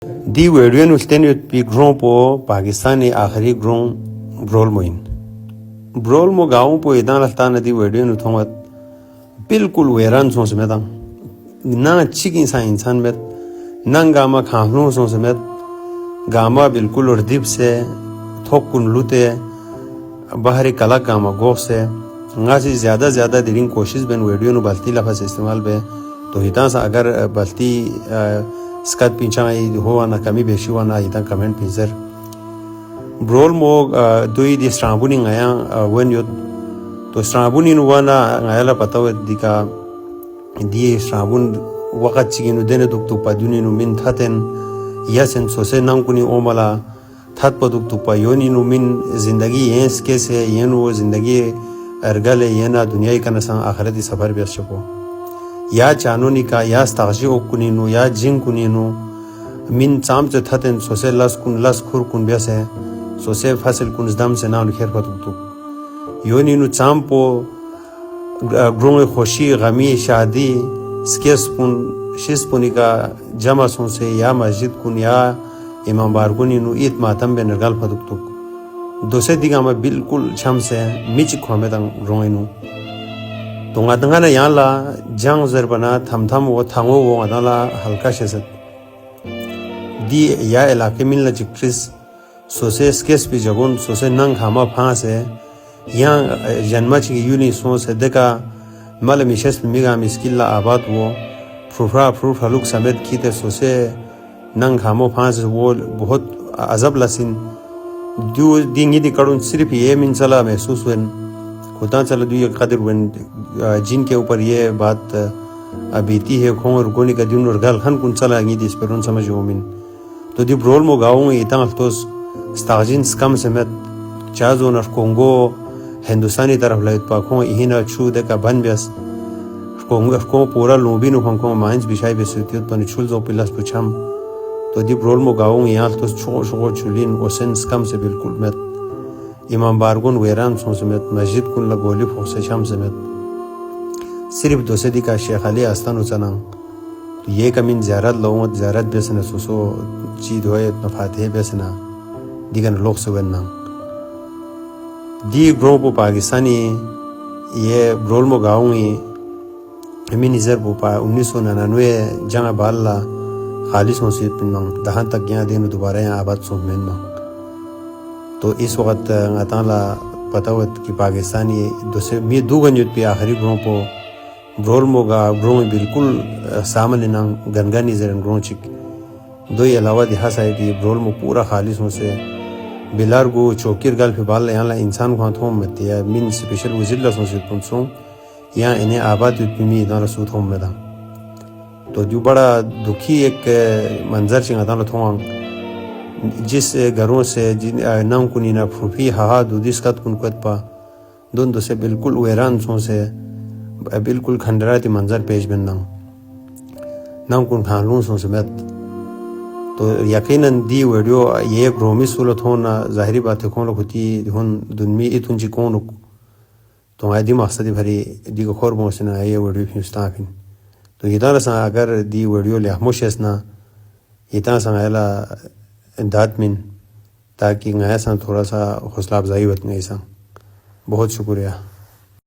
دی video نلتین پی گروں پو پاکستانی آخری گروں برول موین برول مو گاؤں پو ایدان لتا ندی ویڈیو نتھومت بالکل ویران سون سمیتا نا چک انسان met نان گاما کھانوں سون سمیت گاما بالکل اردیب سے تھوک کن لوتے باہری کلا گاما گوخ سے ناسی زیادہ دیرین کوشش بین ویڈیو نو بلتی لفظ استعمال بے تو ہیتاں سا اگر بلتی سکت پینچائی ہوانا کمی بیشی وانا ہیتاں کمنٹ پینزر برول مو دوی دی استرامبونی نگایا وین یود تو استرامبونی نو وانا نگایا پتاو دیکا دی استرامبون وقت چگینو دین دوک توپا دونی نو من تھتن یسن سوسے نانکونی اومالا تھت پا دوک توپا یونی نو من زندگی اینس کیسے ینو زندگی ارگل ینا دنیای کنسان آخرتی سفر بیس چکو یا چانونی کا یا استغشی اوکنی نو یا جن کنی نو من چام چه تھتن سوسے لس کھور کن بیس ہے سوسے فصل کن زدام سے ناون خیر پا دوک توک یونی نو چام پو گرون خوشی غمی شادی سکیس کن شیس پونی کا جمع سون سے یا مسجد کن یا امام بارگونی نو ایت ماتم بے نرگال پا دوک توک دوسرے دیگا میں بالکل چھم سے میچ کھوامے تنگ گرون نو تو نگا نا یہاں لا جنگ زربنا تھم و تھنگو و نگا لا حلقہ شیست دی یا علاقے ملنا چکریس سوسے سکیس پی جگون سوسے ننگ ہاما پھانس ہے یہاں جنما چکی یونی سون سے دکا مال میشس پی میگا مسکیل آباد وہ پروف حلوک سمیت کیتے سوسے ننگ ہامو پھانس وہ بہت عذب لسن دیو دینگی دی کڑون صرف یہ منزلہ محسوس ہوئن خدا چلا دیو قدر ہوئن جن کے اوپر یہ بات بیتی ہے کھون رکونی کا دیون رگل خن کن چلا گی دی اس پر ان سمجھ ہومن تو دی برول مو گاؤں ایتاں افتوس استاغجین سکم سمیت چازو نر کونگو ہندوستانی طرف لائت پا کھون اینا چھو دے کا بن بیس کھون پورا لوبی نو کھون مائنز بشای بیسوتیوت پانی چھول زو پلاس پچھم تو دی برول مو گاؤں یہاں تو چھوڑ چھولین وسن سکم سے بالکل مت امام بارگون ویران سون سمیت مسجد کن لگولی فوق سے شام سمیت صرف دوسرے دی کا شیخ علی آستان اچانا تو یہ کمین زیارت لوگوں زیارت بیسنا سوسو چید ہوئے نفاتح بیسنا دیگر لوگ سے وننا دی گروہ پو پاکستانی یہ برول مو گاؤں ہمیں نظر پو 1999 جنگ بالا خالص موسیقی پن مانگ دہاں تک یہاں دینو دوبارہ یہاں آباد سون مین مانگ تو اس وقت غطالا پتہ ہوت کہ پاکستانی دوسرے دو گنجت پی آخری گروہ پو برول مو گا گروہ بالکل سامن نام گنگانی زرن گروہ چک دوی علاوہ دیہا سائے دی برول مو پورا خالص ہوں سے بلار گو چوکیر گل پی بالا یہاں انسان کو ہاتھوں متی ہے من سپیشل وزیر لسوں سے پنسوں یہاں انہیں آباد پی می ادھا رسود ہوں میں دا تو جو بڑا دکھی ایک منظر چنگا تھا لتھوان جس گھروں سے نام کنی نا پھوپھی ہاہا دودیس کت کن کت پا دون دو سے بالکل ویران سوں سے بالکل کھنڈراتی منظر پیش بن نام کن کھانلون سوں سمیت تو یقیناً دی ویڈیو یہ گرومی سولت ہونا ظاہری باتیں کون لکھ ہوتی ہون دنمی اتن چی کون لکھ تو آئی دی مقصدی بھری دی کو خور موسینا یہ ویڈیو فیمستا کن تو یہ تانا اگر دی ویڈیو لیحموش اسنا یہ تانا سا غیلا انداد من تاکہ غیلا سا تھوڑا سا حوصلہ افزائی وطن ایسا بہت شکریہ